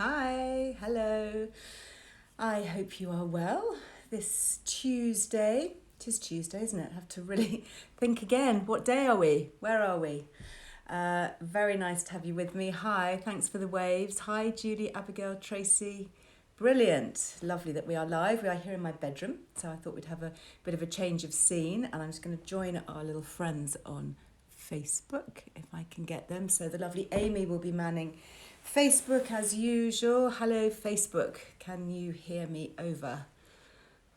Hi, hello. I hope you are well this Tuesday. It is Tuesday, isn't it? I have to really think again. What day are we? Where are we? Very nice to have you with me. Hi, thanks for the waves. Hi, Julie, Abigail, Tracy. Brilliant. Lovely that we are live. We are here in my bedroom, so I thought we'd have a bit of a change of scene. And I'm just going to join our little friends on Facebook if I can get them. So the lovely Amy will be manning Facebook as usual. Hello, Facebook. Can you hear me over?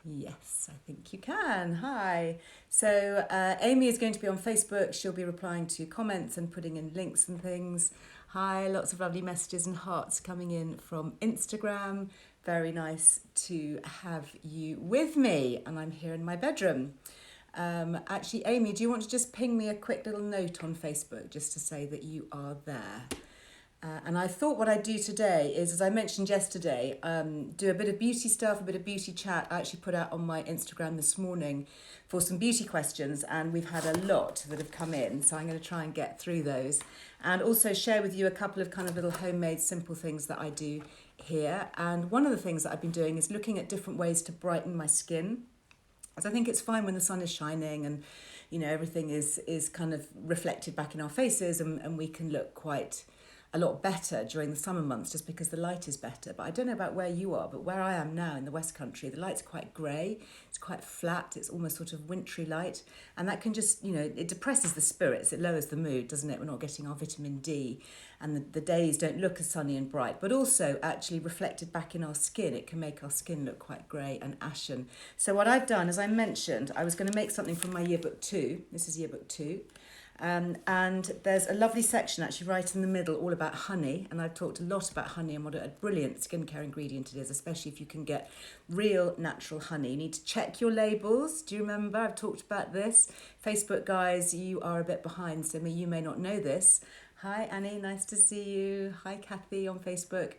Yes, I think you can. Hi. So, Amy is going to be on Facebook. She'll be replying to comments and putting in links and things. Hi, lots of lovely messages and hearts coming in from Instagram. Very nice to have you with me. And I'm here in my bedroom. Actually, Amy, do you want to just ping me a quick little note on Facebook just to say that you are there? And I thought what I'd do today is, as I mentioned yesterday, do a bit of beauty stuff, a bit of beauty chat. I actually put out on my Instagram this morning for some beauty questions, and we've had a lot that have come in. So I'm going to try and get through those and also share with you a couple of kind of little homemade simple things that I do here. And one of the things that I've been doing is looking at different ways to brighten my skin. As I think it's fine when the sun is shining and everything is kind of reflected back in our faces, and we can look quite a lot better during the summer months just because the light is better. But I don't know about where you are, but where I am now in the West Country, the light's quite grey, it's quite flat, it's almost sort of wintry light, and that can just, it depresses the spirits, it lowers the mood, doesn't it? We're not getting our vitamin D, and the days don't look as sunny and bright, but also actually reflected back in our skin, it can make our skin look quite grey and ashen. So what I've done, as I mentioned, I was going to make something from my yearbook 2. This is yearbook 2. And there's a lovely section actually right in the middle all about honey, and I've talked a lot about honey and what a brilliant skincare ingredient it is, especially if you can get real natural honey. You need to check your labels. Do you remember I've talked about this? Facebook guys, you are a bit behind, so you may not know this. Hi Annie, nice to see you. Hi Kathy on Facebook.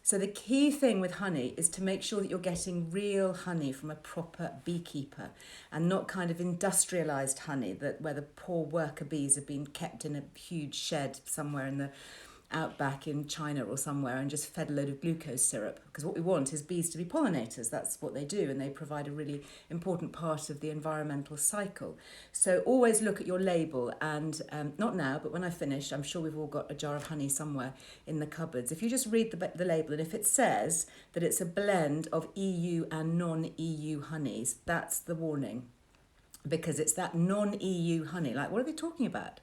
So the key thing with honey is to make sure that you're getting real honey from a proper beekeeper and not kind of industrialized honey where the poor worker bees have been kept in a huge shed somewhere in the outback in China or somewhere and just fed a load of glucose syrup, because what we want is bees to be pollinators. That's what they do, and they provide a really important part of the environmental cycle. So always look at your label, and not now, but when I finish, I'm sure we've all got a jar of honey somewhere in the cupboards. If you just read the label, and if it says that it's a blend of EU and non-EU honeys, that's the warning, because it's that non-EU honey. Like, what are they talking about?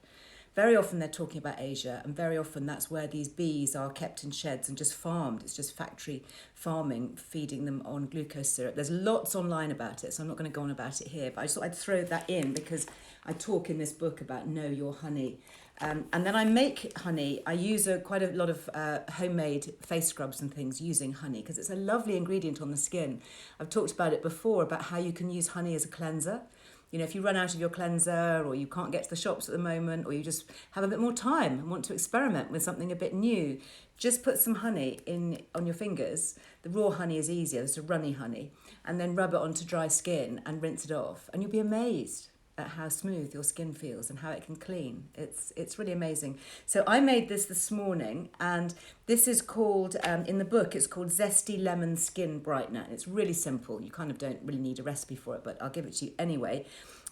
Very often they're talking about Asia, and very often that's where these bees are kept in sheds and just farmed. It's just factory farming, feeding them on glucose syrup. There's lots online about it, so I'm not going to go on about it here, but I just thought I'd throw that in because I talk in this book about know your honey. And then I make honey. I use quite a lot of homemade face scrubs and things using honey because it's a lovely ingredient on the skin. I've talked about it before, about how you can use honey as a cleanser. If you run out of your cleanser, or you can't get to the shops at the moment, or you just have a bit more time and want to experiment with something a bit new, just put some honey in on your fingers. The raw honey is easier, it's a runny honey, and then rub it onto dry skin and rinse it off, and you'll be amazed at how smooth your skin feels and how it can clean. It's really amazing. So I made this morning, and this is called, in the book, it's called Zesty Lemon Skin Brightener. And it's really simple. You kind of don't really need a recipe for it, but I'll give it to you anyway.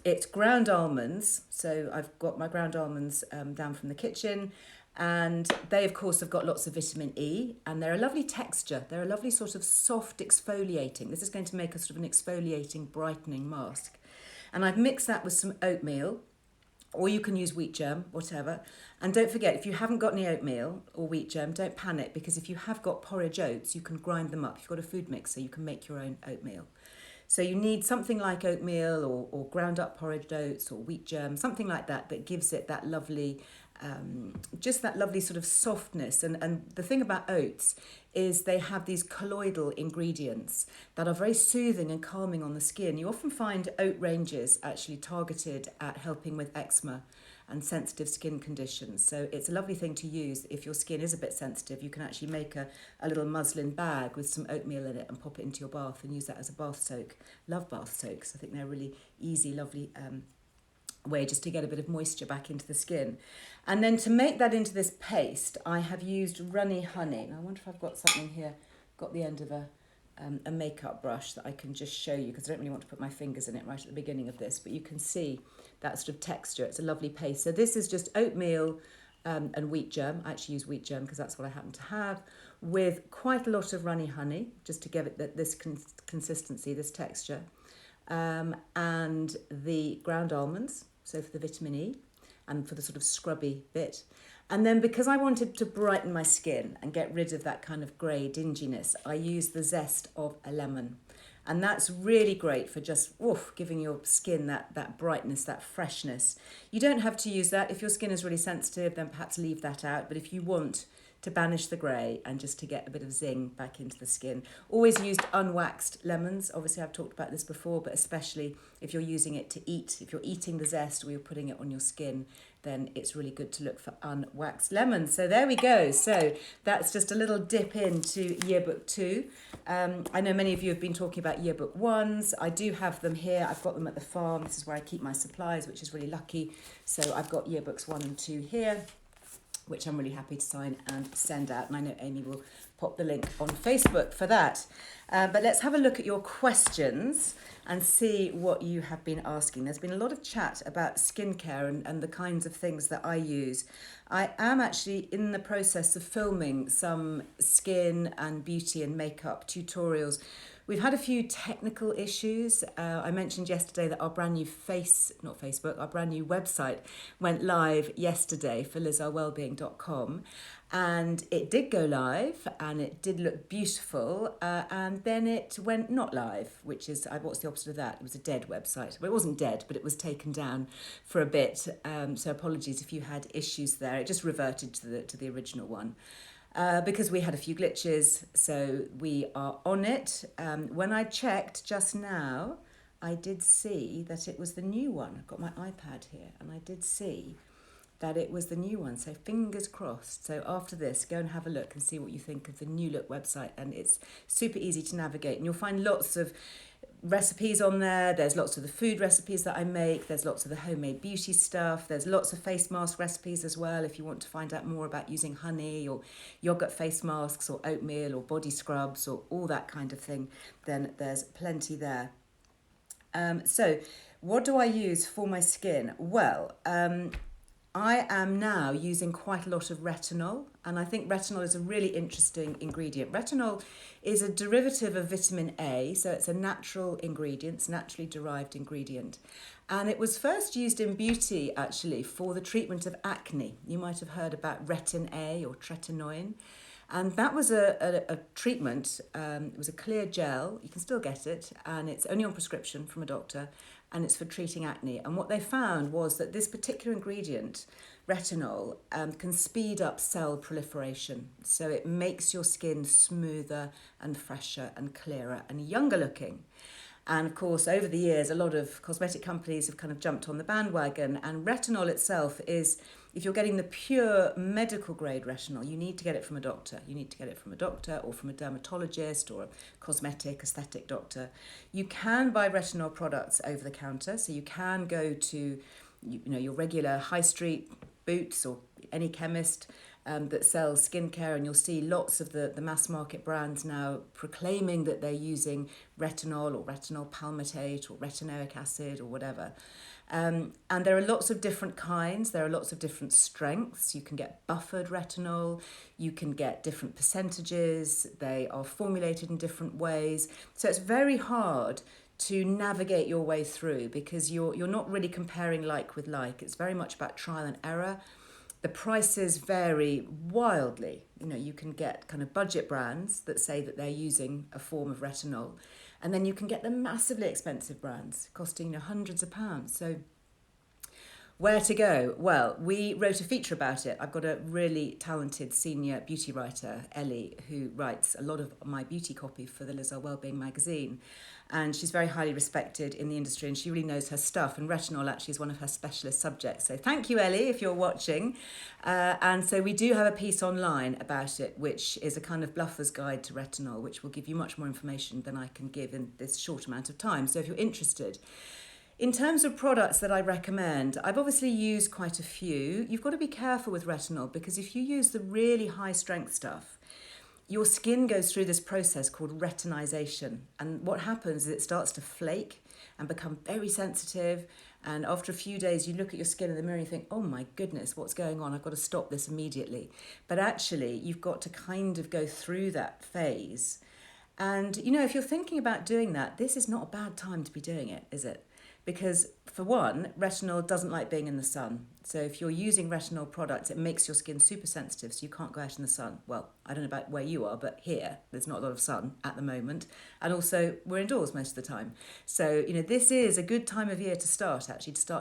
It's ground almonds. So I've got my ground almonds down from the kitchen, and they, of course, have got lots of vitamin E, and they're a lovely texture. They're a lovely sort of soft exfoliating. This is going to make a sort of an exfoliating, brightening mask. And I've mixed that with some oatmeal, or you can use wheat germ, whatever. And don't forget, if you haven't got any oatmeal or wheat germ, don't panic, because if you have got porridge oats, you can grind them up. If you've got a food mixer, you can make your own oatmeal. So you need something like oatmeal or ground up porridge oats or wheat germ, something like that, that gives it that lovely, just that lovely sort of softness. And the thing about oats is they have these colloidal ingredients that are very soothing and calming on the skin. You often find oat ranges actually targeted at helping with eczema and sensitive skin conditions. So it's a lovely thing to use if your skin is a bit sensitive. You can actually make a little muslin bag with some oatmeal in it and pop it into your bath and use that as a bath soak. Love bath soaks. I think they're really easy, lovely way just to get a bit of moisture back into the skin. And then to make that into this paste, I have used runny honey. Now, I wonder if I've got something here, got the end of a makeup brush that I can just show you, because I don't really want to put my fingers in it right at the beginning of this, but you can see that sort of texture. It's a lovely paste. So this is just oatmeal and wheat germ. I actually use wheat germ because that's what I happen to have, with quite a lot of runny honey, just to give it this consistency, this texture, and the ground almonds, so for the vitamin E and for the sort of scrubby bit. And then because I wanted to brighten my skin and get rid of that kind of grey dinginess, I used the zest of a lemon. And that's really great for just giving your skin that brightness, that freshness. You don't have to use that. If your skin is really sensitive, then perhaps leave that out. But if you want to banish the grey and just to get a bit of zing back into the skin, always used unwaxed lemons. Obviously, I've talked about this before, but especially if you're using it to eat, if you're eating the zest or you're putting it on your skin, then it's really good to look for unwaxed lemons. So there we go. So that's just a little dip into yearbook 2. I know many of you have been talking about yearbook 1s. I do have them here. I've got them at the farm. This is where I keep my supplies, which is really lucky. So I've got yearbooks 1 and 2 here, which I'm really happy to sign and send out. And I know Amy will pop the link on Facebook for that. But let's have a look at your questions and see what you have been asking. There's been a lot of chat about skincare and the kinds of things that I use. I am actually in the process of filming some skin and beauty and makeup tutorials. We've had a few technical issues. I mentioned yesterday that our brand new our brand new website went live yesterday for lizarwellbeing.com. And it did go live and it did look beautiful. And then it went not live, which is, what's the opposite of that? It was a dead website. Well, it wasn't dead, but it was taken down for a bit. So apologies if you had issues there. It just reverted to the original one. Because we had a few glitches, so we are on it. When I checked just now, I did see that it was the new one. I've got my iPad here, and I did see that it was the new one, so fingers crossed. So after this, go and have a look and see what you think of the new look website, and it's super easy to navigate, and you'll find lots of recipes on there. There's lots of the food recipes that I make. There's lots of the homemade beauty stuff. There's lots of face mask recipes as well if you want to find out more about using honey or yogurt face masks or oatmeal or body scrubs or all that kind of thing. Then there's plenty there. So what do I use for my skin? Well, I am now using quite a lot of retinol, and I think retinol is a really interesting ingredient. Retinol is a derivative of vitamin A, so it's a natural ingredient, it's naturally derived ingredient. And it was first used in beauty, actually, for the treatment of acne. You might have heard about retin A or tretinoin. And that was a treatment. It was a clear gel. You can still get it, and it's only on prescription from a doctor, and it's for treating acne. And what they found was that this particular ingredient, retinol, can speed up cell proliferation. So it makes your skin smoother and fresher and clearer and younger looking. And of course, over the years, a lot of cosmetic companies have kind of jumped on the bandwagon. And retinol itself is, if you're getting the pure medical grade retinol, you need to get it from a doctor. You need to get it from a doctor or from a dermatologist or a cosmetic aesthetic doctor. You can buy retinol products over the counter. So you can go to your regular high street Boots or any chemist that sells skincare, and you'll see lots of the mass market brands now proclaiming that they're using retinol or retinol palmitate or retinoic acid or whatever. And there are lots of different kinds. There are lots of different strengths. You can get buffered retinol. You can get different percentages. They are formulated in different ways. So it's very hard to navigate your way through because you're not really comparing like with like. It's very much about trial and error. The prices vary wildly. You can get kind of budget brands that say that they're using a form of retinol, and then you can get the massively expensive brands costing hundreds of pounds. So where to go? Well, we wrote a feature about it. I've got a really talented senior beauty writer, Earle, who writes a lot of my beauty copy for the Liz Earle Wellbeing magazine. And she's very highly respected in the industry and she really knows her stuff. And retinol actually is one of her specialist subjects. So thank you, Earle, if you're watching. And so we do have a piece online about it, which is a kind of bluffer's guide to retinol, which will give you much more information than I can give in this short amount of time. So if you're interested, In terms of products that I recommend, I've obviously used quite a few. You've got to be careful with retinol because if you use the really high strength stuff, your skin goes through this process called retinization. And what happens is it starts to flake and become very sensitive. And after a few days, you look at your skin in the mirror and you think, oh my goodness, what's going on? I've got to stop this immediately. But actually, you've got to kind of go through that phase. And, if you're thinking about doing that, this is not a bad time to be doing it, is it? Because for one, retinol doesn't like being in the sun. So if you're using retinol products, it makes your skin super sensitive, so you can't go out in the sun. Well, I don't know about where you are, but here, there's not a lot of sun at the moment. And also, we're indoors most of the time. So, this is a good time of year to start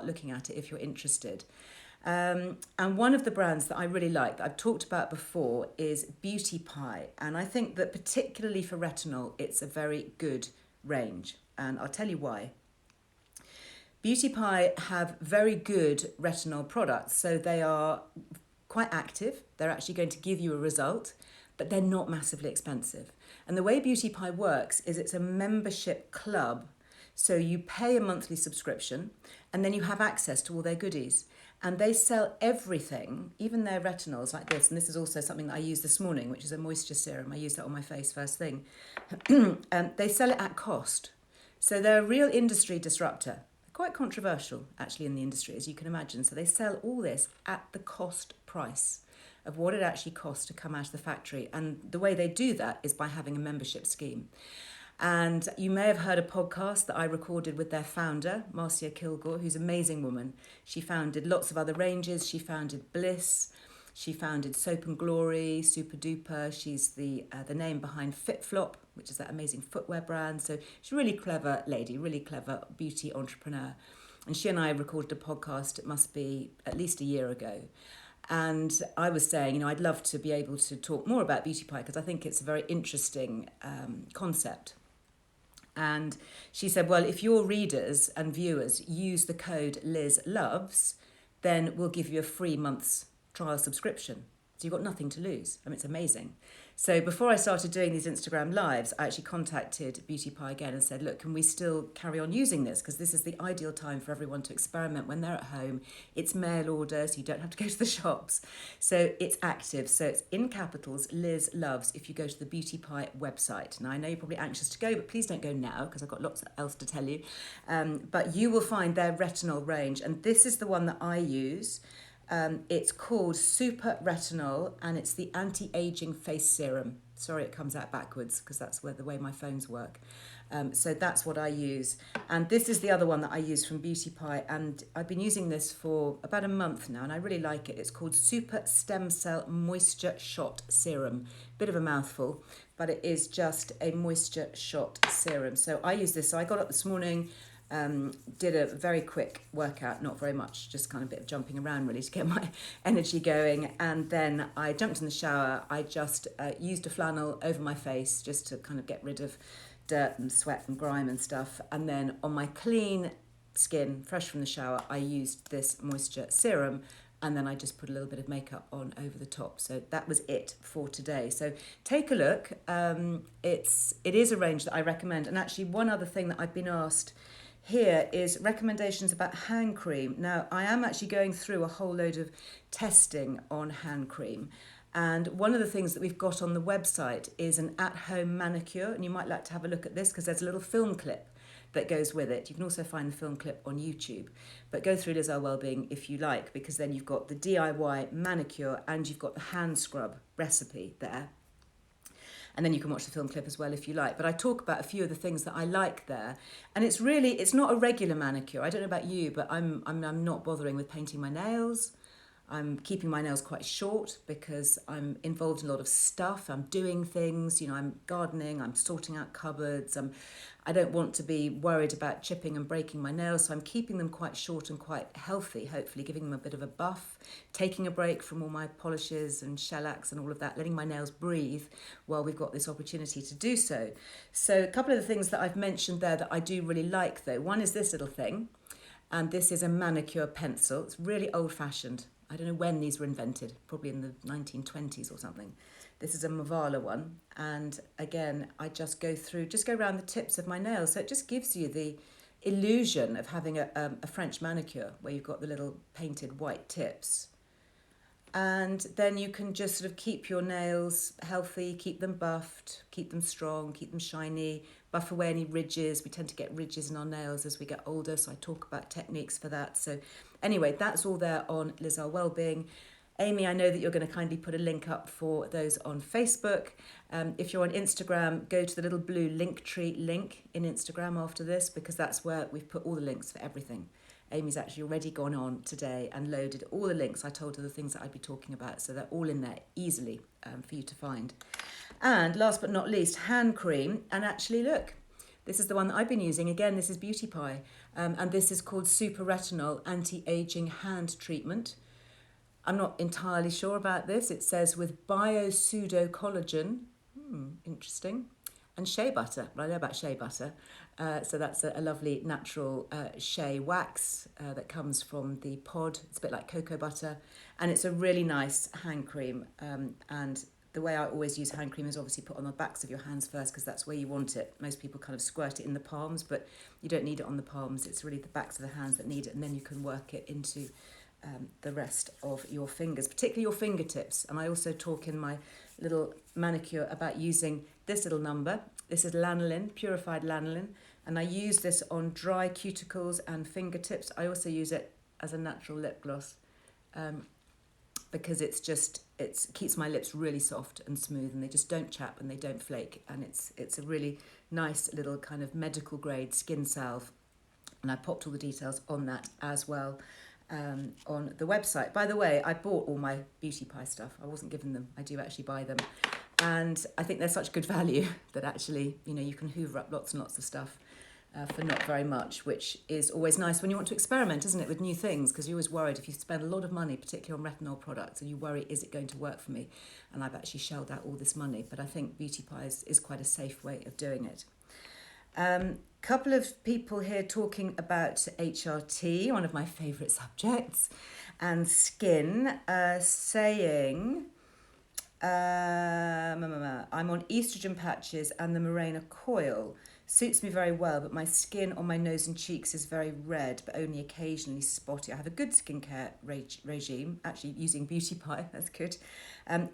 looking at it if you're interested. And one of the brands that I really like, that I've talked about before, is Beauty Pie. And I think that particularly for retinol, it's a very good range. And I'll tell you why. Beauty Pie have very good retinol products. So they are quite active. They're actually going to give you a result, but they're not massively expensive. And the way Beauty Pie works is it's a membership club. So you pay a monthly subscription and then you have access to all their goodies. And they sell everything, even their retinols like this. And this is also something that I used this morning, which is a moisture serum. I used that on my face first thing. They sell it at cost. So they're a real industry disruptor. Quite controversial, actually, in the industry, as you can imagine. So they sell all this at the cost price of what it actually costs to come out of the factory. And the way they do that is by having a membership scheme. And you may have heard a podcast that I recorded with their founder, Marcia Kilgore, who's an amazing woman. She founded lots of other ranges. She founded Bliss. She founded Soap and Glory, Super Duper. She's the name behind FitFlop, which is that amazing footwear brand. So she's a really clever lady, really clever beauty entrepreneur. And she and I recorded a podcast, it must be at least a year ago. And I was saying, I'd love to be able to talk more about Beauty Pie because I think it's a very interesting concept. And she said, well, if your readers and viewers use the code LizLoves, then we'll give you a free month's trial subscription. So you've got nothing to lose. I mean, it's amazing. So before I started doing these Instagram lives, I actually contacted Beauty Pie again and said, look, can we still carry on using this? Because this is the ideal time for everyone to experiment when they're at home. It's mail order, so you don't have to go to the shops. So it's active. So it's in capitals, Liz Loves, if you go to the Beauty Pie website. Now, I know you're probably anxious to go, but please don't go now because I've got lots else to tell you. But you will find their retinol range. And this is the one that I use. It's called Super Retinol and it's the anti-aging face serum. Sorry, it comes out backwards because that's the way my phones work. So that's what I use. And this is the other one that I use from Beauty Pie. And I've been using this for about a month now and I really like it. It's called Super Stem Cell Moisture Shot Serum. Bit of a mouthful, but it is just a moisture shot serum. So I use this. So I got up this morning, did a very quick workout, not very much, just kind of a bit of jumping around really to get my energy going. And then I jumped in the shower. I just used a flannel over my face just to kind of get rid of dirt and sweat and grime and stuff. And then on my clean skin, fresh from the shower, I used this moisture serum. And then I just put a little bit of makeup on over the top. So that was it for today. So take a look. It is a range that I recommend. And actually one other thing that I've been asked here is recommendations about hand cream. Now, I am actually going through a whole load of testing on hand cream. And one of the things that we've got on the website is an at-home manicure. And you might like to have a look at this because there's a little film clip that goes with it. You can also find the film clip on YouTube. But go through Liz Earle Wellbeing if you like, because then you've got the DIY manicure and you've got the hand scrub recipe there. And then you can watch the film clip as well if you like. But I talk about a few of the things that I like there. And it's not a regular manicure. I don't know about you, but I'm not bothering with painting my nails. I'm keeping my nails quite short because I'm involved in a lot of stuff. I'm doing things, I'm gardening, I'm sorting out cupboards. I don't want to be worried about chipping and breaking my nails. So I'm keeping them quite short and quite healthy, hopefully giving them a bit of a buff, taking a break from all my polishes and shellacs and all of that, letting my nails breathe while we've got this opportunity to do so. So a couple of the things that I've mentioned there that I do really like though, one is this little thing, and this is a manicure pencil. It's really old fashioned. I don't know when these were invented, probably in the 1920s or something. This is a Mavala one. And again, I just go around the tips of my nails. So it just gives you the illusion of having a French manicure where you've got the little painted white tips. And then you can just sort of keep your nails healthy, keep them buffed, keep them strong, keep them shiny, buff away any ridges. We tend to get ridges in our nails as we get older, so I talk about techniques for that. So anyway, that's all there on Liz Earle Wellbeing. Amy, I know that you're going to kindly put a link up for those on Facebook. If you're on Instagram, go to the little blue Linktree link in Instagram after this, because that's where we've put all the links for everything. Amy's actually already gone on today and loaded all the links. I told her the things that I'd be talking about, so they're all in there easily for you to find. And last but not least, hand cream. And actually, look, this is the one that I've been using. Again, this is Beauty Pie, and this is called Super Retinol Anti-Aging Hand Treatment. I'm not entirely sure about this. It says with bio-pseudo-collagen, interesting, and shea butter. Well, I know about shea butter. So that's a lovely natural shea wax that comes from the pod. It's a bit like cocoa butter. And it's a really nice hand cream. And the way I always use hand cream is obviously put on the backs of your hands first, because that's where you want it. Most people kind of squirt it in the palms, but you don't need it on the palms. It's really the backs of the hands that need it. And then you can work it into the rest of your fingers, particularly your fingertips. And I also talk in my little manicure about using this little number. This is lanolin, purified lanolin, and I use this on dry cuticles and fingertips. I also use it as a natural lip gloss because it keeps my lips really soft and smooth, and they just don't chap and they don't flake. And it's a really nice little kind of medical grade skin salve, and I popped all the details on that as well. On the website. By the way, I bought all my Beauty Pie stuff. I wasn't given them. I do actually buy them. And I think they're such good value that actually, you can hoover up lots and lots of stuff for not very much, which is always nice when you want to experiment, isn't it, with new things? Because you're always worried if you spend a lot of money, particularly on retinol products, and you worry, is it going to work for me? And I've actually shelled out all this money. But I think Beauty Pie is quite a safe way of doing it. Couple of people here talking about HRT, one of my favourite subjects, and skin, saying, I'm on estrogen patches and the Mirena coil. Suits me very well, but my skin on my nose and cheeks is very red, but only occasionally spotty. I have a good skincare regime, actually using Beauty Pie, that's good.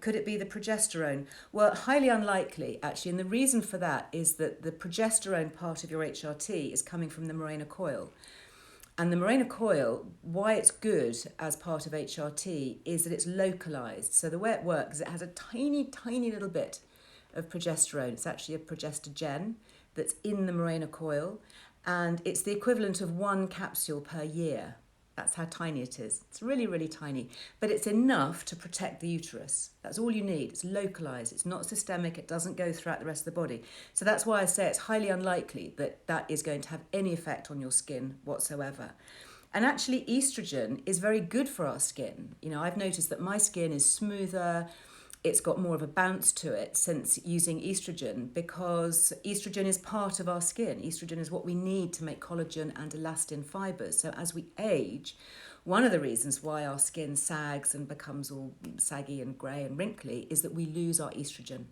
Could it be the progesterone? Well, highly unlikely, actually, and the reason for that is that the progesterone part of your HRT is coming from the Mirena coil. And the Mirena coil, why it's good as part of HRT is that it's localized. So the way it works is it has a tiny, tiny little bit of progesterone. It's actually a progestogen that's in the Mirena coil, and it's the equivalent of 1 capsule per year. That's how tiny it is. It's really, really tiny, but it's enough to protect the uterus. That's all you need. It's localized. It's not systemic. It doesn't go throughout the rest of the body. So that's why I say it's highly unlikely that that is going to have any effect on your skin whatsoever. And actually, estrogen is very good for our skin. I've noticed that my skin is smoother. It's got more of a bounce to it since using estrogen, because estrogen is part of our skin. Estrogen is what we need to make collagen and elastin fibers. So as we age, one of the reasons why our skin sags and becomes all saggy and grey and wrinkly is that we lose our estrogen.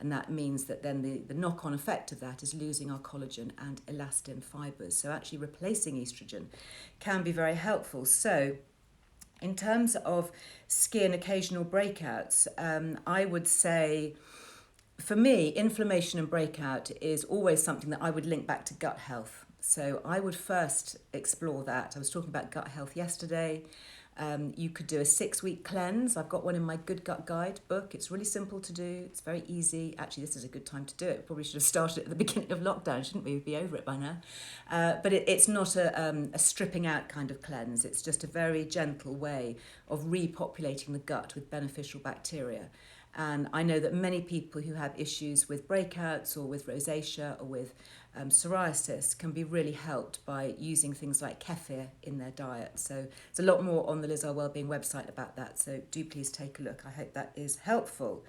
And that means that then the knock-on effect of that is losing our collagen and elastin fibers. So actually replacing estrogen can be very helpful. So in terms of skin occasional breakouts, I would say, for me, inflammation and breakout is always something that I would link back to gut health. So I would first explore that. I was talking about gut health yesterday. You could do a 6-week cleanse. I've got one in my Good Gut Guide book. It's really simple to do. It's very easy. Actually, this is a good time to do it. Probably should have started at the beginning of lockdown, shouldn't we? We'd be over it by now. But it's not a stripping out kind of cleanse. It's just a very gentle way of repopulating the gut with beneficial bacteria. And I know that many people who have issues with breakouts or with rosacea or with psoriasis can be really helped by using things like kefir in their diet. So there's a lot more on the Liz Earle Wellbeing website about that. So do please take a look. I hope that is helpful.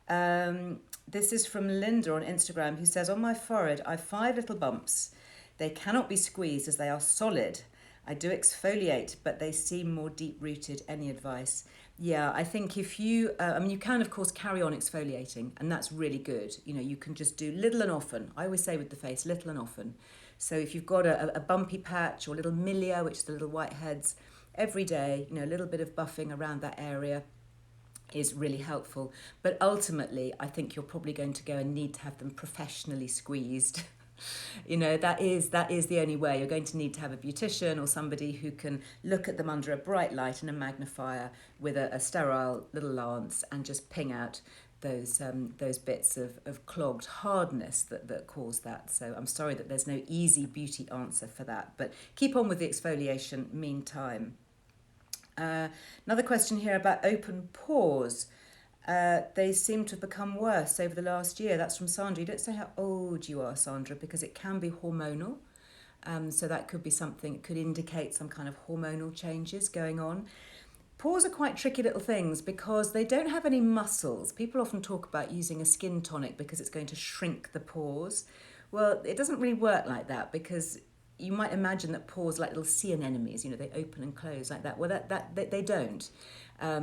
This is from Linda on Instagram, who says, on my forehead, I have 5 little bumps. They cannot be squeezed as they are solid. I do exfoliate, but they seem more deep-rooted. Any advice? Yeah, I think if you, you can, of course, carry on exfoliating, and that's really good. You can just do little and often. I always say with the face, little and often. So if you've got a bumpy patch or little milia, which is the little whiteheads, every day, a little bit of buffing around that area is really helpful. But ultimately, I think you're probably going to go and need to have them professionally squeezed. That is the only way. You're going to need to have a beautician or somebody who can look at them under a bright light and a magnifier with a sterile little lance and just ping out those bits of clogged hardness that cause that. So I'm sorry that there's no easy beauty answer for that, but keep on with the exfoliation meantime. Another question here about open pores. They seem to have become worse over the last year. That's from Sandra. You don't say how old you are, Sandra, because it can be hormonal. So that could be something, it could indicate some kind of hormonal changes going on. Pores are quite tricky little things because they don't have any muscles. People often talk about using a skin tonic because it's going to shrink the pores. Well, it doesn't really work like that because you might imagine that pores are like little sea anemones, they open and close like that. Well, they don't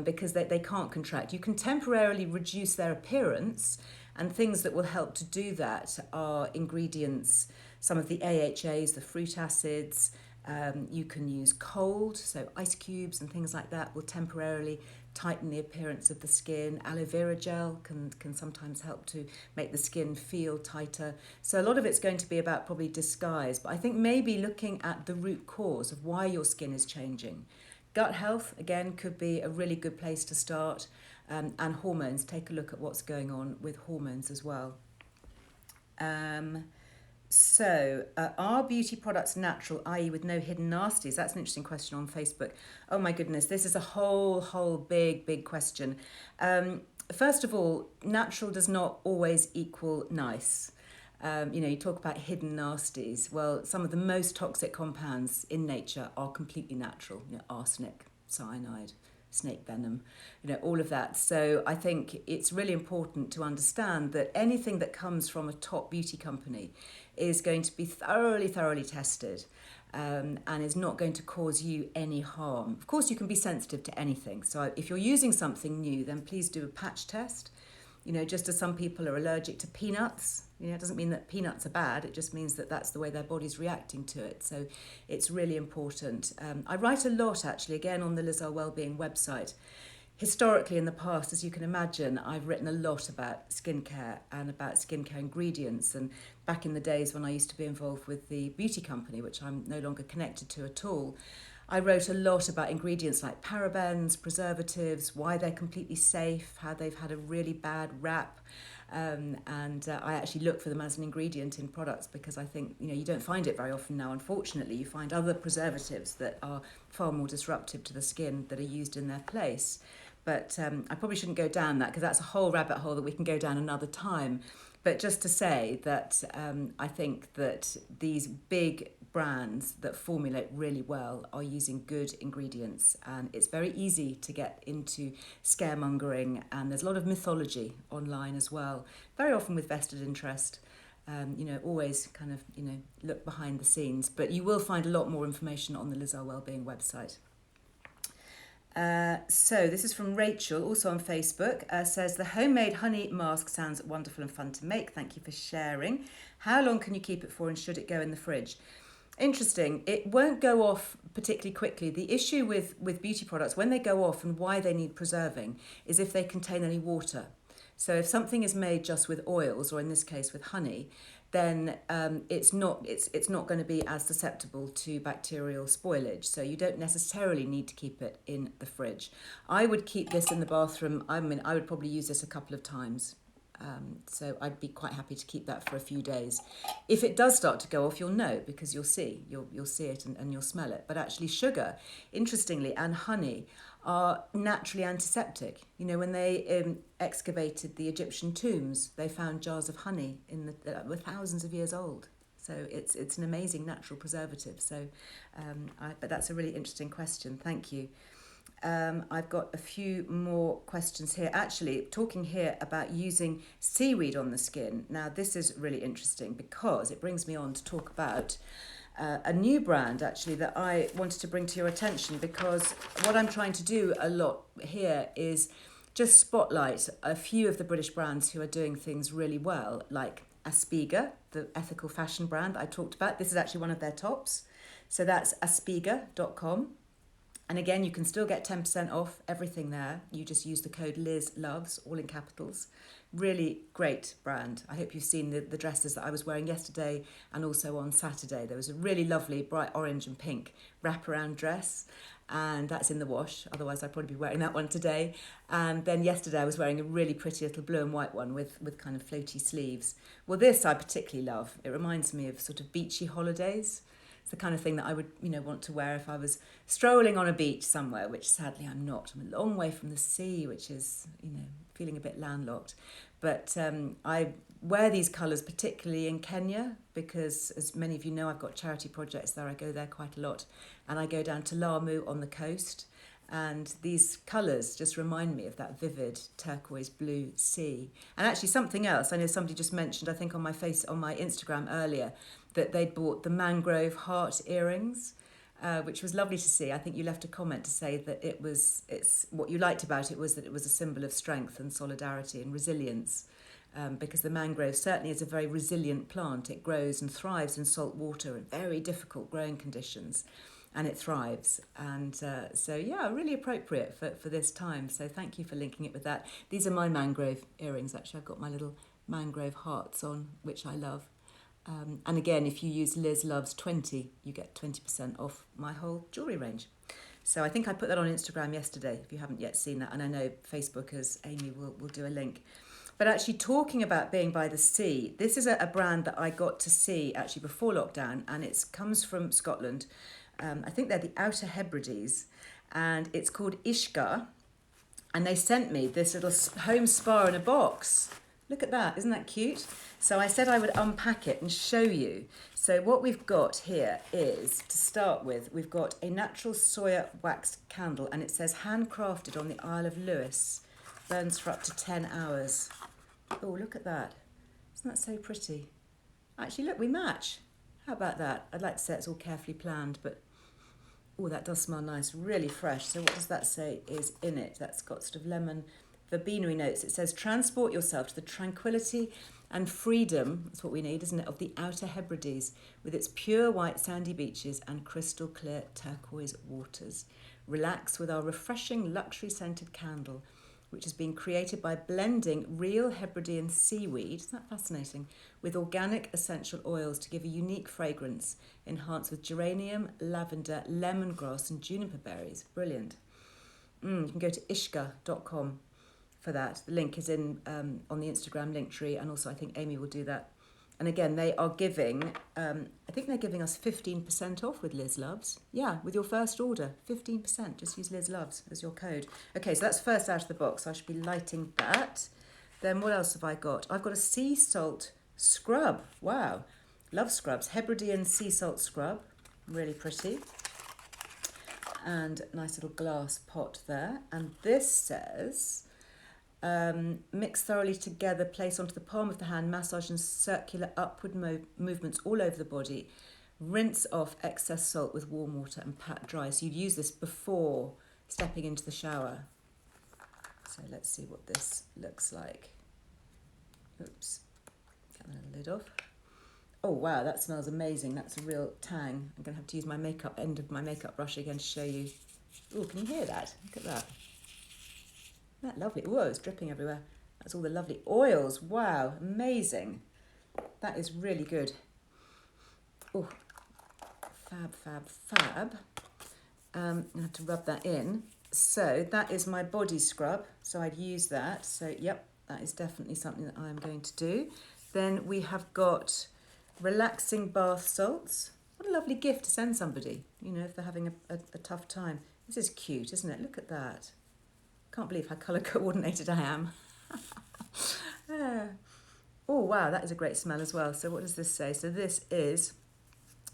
because they can't contract. You can temporarily reduce their appearance, and things that will help to do that are ingredients, some of the AHAs, the fruit acids. You can use cold, so ice cubes and things like that will temporarily tighten the appearance of the skin. Aloe vera gel can sometimes help to make the skin feel tighter. So a lot of it's going to be about probably disguise, but I think maybe looking at the root cause of why your skin is changing. Gut health, again, could be a really good place to start. And hormones, take a look at what's going on with hormones as well. Are beauty products natural, i.e. with no hidden nasties? That's an interesting question on Facebook. Oh my goodness, this is a whole big question. First of all, natural does not always equal nice. You talk about hidden nasties. Well, some of the most toxic compounds in nature are completely natural. Arsenic, cyanide, snake venom, all of that. So I think it's really important to understand that anything that comes from a top beauty company is going to be thoroughly tested and is not going to cause you any harm. Of course, you can be sensitive to anything. So if you're using something new, then please do a patch test. Just as some people are allergic to peanuts, it doesn't mean that peanuts are bad. It just means that that's the way their body's reacting to it. So it's really important. I write a lot, actually, again, on the Liz Earle Wellbeing website. Historically, in the past, as you can imagine, I've written a lot about skincare and about skincare ingredients. And back in the days when I used to be involved with the beauty company, which I'm no longer connected to at all, I wrote a lot about ingredients like parabens, preservatives, why they're completely safe, how they've had a really bad rap. I actually look for them as an ingredient in products because I think, you don't find it very often now. Unfortunately, you find other preservatives that are far more disruptive to the skin that are used in their place. But I probably shouldn't go down that because that's a whole rabbit hole that we can go down another time. But just to say that I think that these big brands that formulate really well are using good ingredients, and it's very easy to get into scaremongering, and there's a lot of mythology online as well, very often with vested interest. Always kind of, look behind the scenes, but you will find a lot more information on the Liz Earle Wellbeing website. So this is from Rachel, also on Facebook, says the homemade honey mask sounds wonderful and fun to make. Thank you for sharing. How long can you keep it for, and should it go in the fridge? Interesting. It won't go off particularly quickly. The issue with beauty products, when they go off and why they need preserving, is if they contain any water. So if something is made just with oils, or in this case with honey, then it's not going to be as susceptible to bacterial spoilage. So you don't necessarily need to keep it in the fridge. I would keep this in the bathroom. I would probably use this a couple of times. So I'd be quite happy to keep that for a few days. If it does start to go off, you'll know, because you'll see it and you'll smell it. But actually with interestingly, and honey are naturally antiseptic. When they excavated the Egyptian tombs, they found jars of honey that were thousands of years old. So it's an amazing natural preservative. So, but that's a really interesting question. Thank you. I've got a few more questions here. Actually, talking here about using seaweed on the skin. Now, this is really interesting because it brings me on to talk about a new brand, actually, that I wanted to bring to your attention, because what I'm trying to do a lot here is just spotlight a few of the British brands who are doing things really well, like Aspiga, the ethical fashion brand that I talked about. This is actually one of their tops. So that's aspiga.com. And again, you can still get 10% off everything there. You just use the code LizLoves, all in capitals. Really great brand. I hope you've seen the dresses that I was wearing yesterday and also on Saturday. There was a really lovely bright orange and pink wraparound dress, and that's in the wash. Otherwise, I'd probably be wearing that one today. And then yesterday I was wearing a really pretty little blue and white one with kind of floaty sleeves. Well, this I particularly love. It reminds me of sort of beachy holidays. It's the kind of thing that I would, want to wear if I was strolling on a beach somewhere, which sadly I'm not. I'm a long way from the sea, which is, feeling a bit landlocked. But I wear these colours particularly in Kenya because, as many of you know, I've got charity projects there. I go there quite a lot. And I go down to Lamu on the coast. And these colours just remind me of that vivid turquoise blue sea. And actually something else, I know somebody just mentioned, I think on my Instagram earlier, that they'd bought the mangrove heart earrings, which was lovely to see. I think you left a comment to say that it's what you liked about it was that it was a symbol of strength and solidarity and resilience, because the mangrove certainly is a very resilient plant. It grows and thrives in salt water in very difficult growing conditions, and it thrives. And so, yeah, really appropriate for this time. So thank you for linking it with that. These are my mangrove earrings, actually. I've got my little mangrove hearts on, which I love. And again, if you use Liz Loves 20, you get 20% off my whole jewellery range. So I think I put that on Instagram yesterday, if you haven't yet seen that. And I know Facebookers, Amy will do a link. But actually talking about being by the sea, this is a brand that I got to see actually before lockdown, and it comes from Scotland. I think they're the Outer Hebrides, and it's called Ishka. And they sent me this little home spa in a box. Look at that, isn't that cute? So I said I would unpack it and show you. So what we've got here is, to start with, we've got a natural soya waxed candle, and it says handcrafted on the Isle of Lewis, burns for up to 10 hours. Oh, look at that. Isn't that so pretty? Actually, look, we match. How about that? I'd like to say it's all carefully planned, but oh, that does smell nice, really fresh. So what does that say is in it? That's got sort of lemon verbenery notes. It says, transport yourself to the tranquility and freedom, that's what we need, isn't it, of the Outer Hebrides, with its pure white sandy beaches and crystal clear turquoise waters. Relax with our refreshing luxury scented candle, which has been created by blending real Hebridean seaweed, isn't that fascinating, with organic essential oils to give a unique fragrance, enhanced with geranium, lavender, lemongrass and juniper berries. Brilliant. You can go to ishka.com for that. The link is in on the Instagram link tree, and also I think Amy will do that. And again, they are giving, I think they're giving us 15% off with Liz Loves. Yeah, with your first order, 15%. Just use Liz Loves as your code. Okay, so that's first out of the box. I should be lighting that. Then what else have I got? I've got a sea salt scrub. Wow, love scrubs. Hebridean sea salt scrub, really pretty. And nice little glass pot there. And this says, mix thoroughly together, place onto the palm of the hand, massage and circular upward movements all over the body. Rinse off excess salt with warm water and pat dry. So you'd use this before stepping into the shower. So let's see what this looks like. Oops, get the lid off. Oh wow, that smells amazing. That's a real tang. I'm going to have to use my end of my makeup brush again to show you. Oh, can you hear that? Look at that. Isn't that lovely? Whoa, it's dripping everywhere. That's all the lovely oils. Wow, amazing. That is really good. Oh, fab, fab, fab. I have to rub that in. So that is my body scrub. So I'd use that. So yep, that is definitely something that I'm going to do. Then we have got relaxing bath salts. What a lovely gift to send somebody, if they're having a tough time. This is cute, isn't it? Look at that. Can't believe how colour coordinated I am. Oh, wow, that is a great smell as well. So what does this say? So this is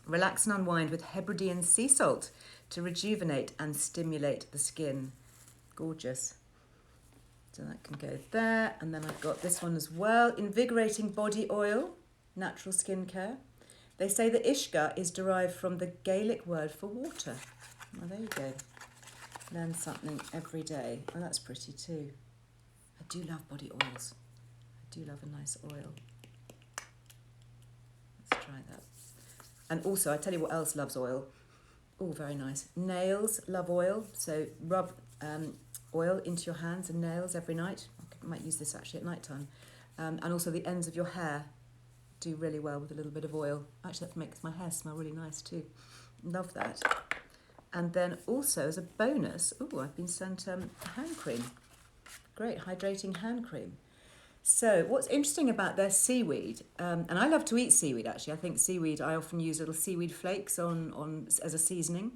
relax and unwind with Hebridean sea salt to rejuvenate and stimulate the skin. Gorgeous. So that can go there. And then I've got this one as well. Invigorating body oil, natural skincare. They say that Ishka is derived from the Gaelic word for water. Well, there you go. Learn something every day. Oh, that's pretty too. I do love body oils. I do love a nice oil. like that. And also, I tell you what else loves oil. Oh, very nice. Nails love oil. So rub oil into your hands and nails every night. I might use this actually at night time. And also the ends of your hair do really well with a little bit of oil. Actually, that makes my hair smell really nice too. Love that. And then also as a bonus, I've been sent a hand cream. Great, hydrating hand cream. So what's interesting about their seaweed, and I love to eat seaweed actually. I think seaweed, I often use little seaweed flakes on as a seasoning.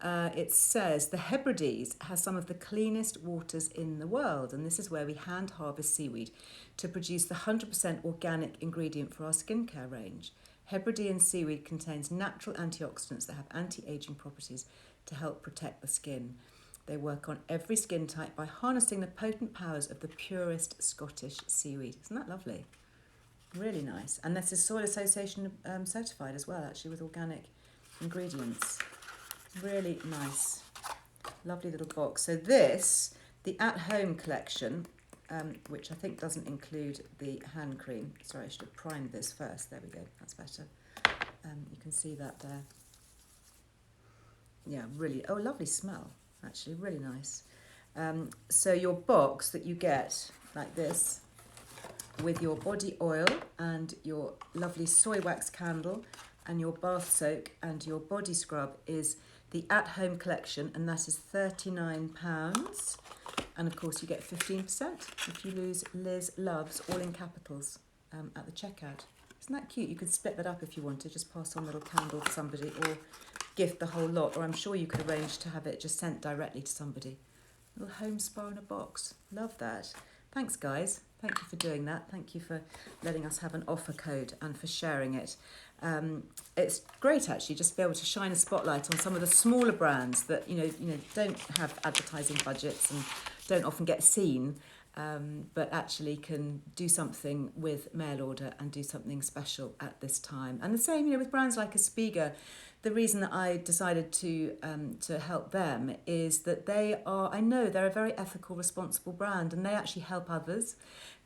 It says the Hebrides has some of the cleanest waters in the world, and this is where we hand harvest seaweed to produce the 100% organic ingredient for our skincare range. Hebridean seaweed contains natural antioxidants that have anti-aging properties to help protect the skin. They work on every skin type by harnessing the potent powers of the purest Scottish seaweed. Isn't that lovely? Really nice. And this is Soil Association certified as well, actually, with organic ingredients. Really nice. Lovely little box. So this, the at-home collection, which I think doesn't include the hand cream. Sorry, I should have primed this first. There we go. That's better. You can see that there. Yeah, really. Oh, lovely smell. Actually, really nice. So your box that you get like this with your body oil and your lovely soy wax candle and your bath soak and your body scrub is the at-home collection, and that is £39. And of course you get 15% if you use Liz Loves, all in capitals, at the checkout. Isn't that cute? You could split that up if you wanted, just pass on a little candle to somebody, or gift the whole lot, or I'm sure you could arrange to have it just sent directly to somebody. A little home spa in a box. Love that. Thanks, guys. Thank you for doing that. Thank you for letting us have an offer code and for sharing it. It's great actually just to be able to shine a spotlight on some of the smaller brands that you know don't have advertising budgets and don't often get seen, but actually can do something with mail order and do something special at this time. And the same, with brands like Aspiga. The reason that I decided to help them is that I know they're a very ethical, responsible brand, and they actually help others.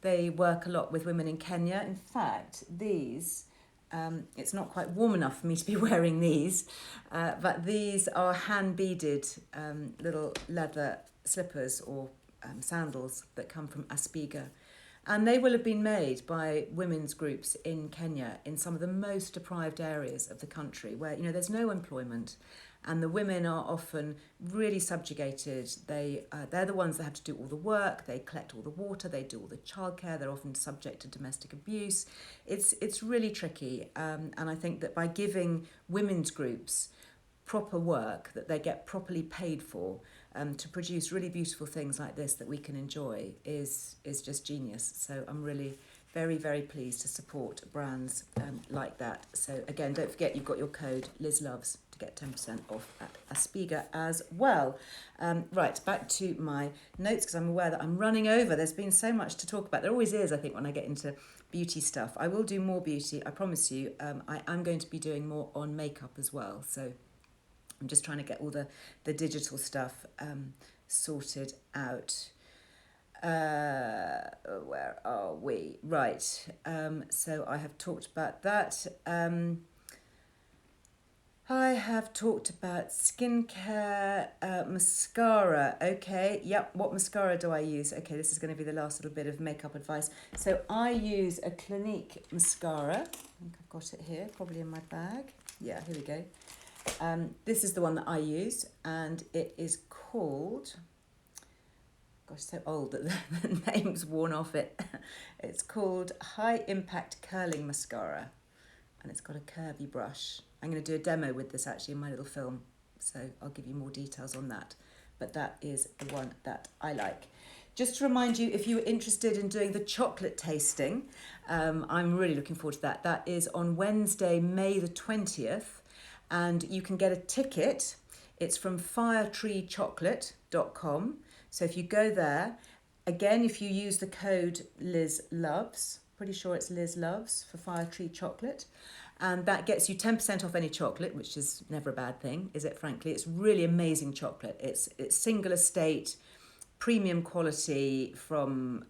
They work a lot with women in Kenya. In fact, these, it's not quite warm enough for me to be wearing these, but these are hand-beaded little leather slippers or sandals that come from Aspiga. And they will have been made by women's groups in Kenya in some of the most deprived areas of the country where, there's no employment and the women are often really subjugated. They're the ones that have to do all the work, they collect all the water, they do all the childcare, they're often subject to domestic abuse. It's really tricky, and I think that by giving women's groups proper work that they get properly paid for, to produce really beautiful things like this that we can enjoy is just genius. So I'm really very, very pleased to support brands like that. So again, don't forget you've got your code LizLoves to get 10% off at Aspiga as well. Right, back to my notes because I'm aware that I'm running over. There's been so much to talk about. There always is, I think, when I get into beauty stuff. I will do more beauty, I promise you. I am going to be doing more on makeup as well. So I'm just trying to get all the digital stuff sorted out. Where are we? Right. So I have talked about that. I have talked about skincare, mascara. Okay, yep. What mascara do I use? Okay, this is going to be the last little bit of makeup advice. So I use a Clinique mascara. I think I've got it here, probably in my bag. Yeah, here we go. This is the one that I use, and it is called, gosh, so old that the name's worn off it. It's called High Impact Curling Mascara, and it's got a curvy brush. I'm going to do a demo with this actually in my little film, so I'll give you more details on that. But that is the one that I like. Just to remind you, if you're interested in doing the chocolate tasting, I'm really looking forward to that. That is on Wednesday, May the 20th. And you can get a ticket. It's from firetreechocolate.com. So if you go there, again, if you use the code LizLoves, pretty sure it's LizLoves for Firetree Chocolate, and that gets you 10% off any chocolate, which is never a bad thing, is it, frankly? It's really amazing chocolate. It's single estate, premium quality from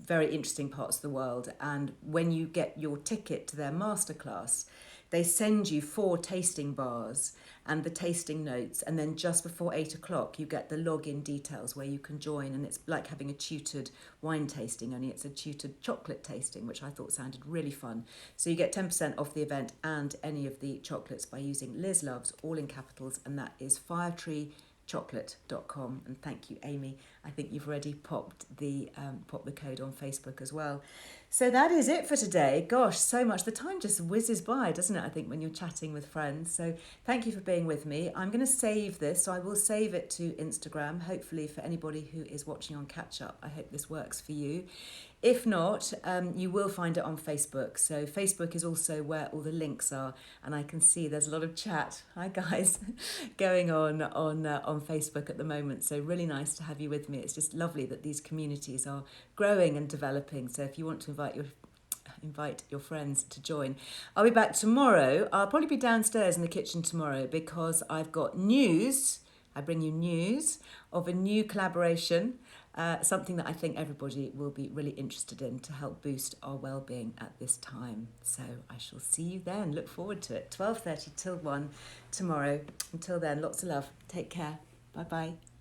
very interesting parts of the world. And when you get your ticket to their masterclass, they send you 4 tasting bars and the tasting notes, and then just before 8 o'clock you get the login details where you can join, and it's like having a tutored wine tasting, only it's a tutored chocolate tasting, which I thought sounded really fun. So you get 10% off the event and any of the chocolates by using Liz Loves, all in capitals, and that is firetreechocolate.com. And thank you, Amy. I think you've already popped the code on Facebook as well. So that is it for today. Gosh, so much. The time just whizzes by, doesn't it, I think, when you're chatting with friends. So thank you for being with me. I'm going to save this. So I will save it to Instagram, hopefully for anybody who is watching on catch up. I hope this works for you. If not, you will find it on Facebook. So Facebook is also where all the links are, and I can see there's a lot of chat. Hi guys, going on Facebook at the moment. So really nice to have you with me. It's just lovely that these communities are growing and developing. So if you want to invite your friends to join. I'll be back tomorrow. I'll probably be downstairs in the kitchen tomorrow because I've got news. I bring you news of a new collaboration, something that I think everybody will be really interested in to help boost our well-being at this time. So I shall see you then. Look forward to it. 12:30 till 1 tomorrow. Until then, lots of love. Take care. Bye-bye.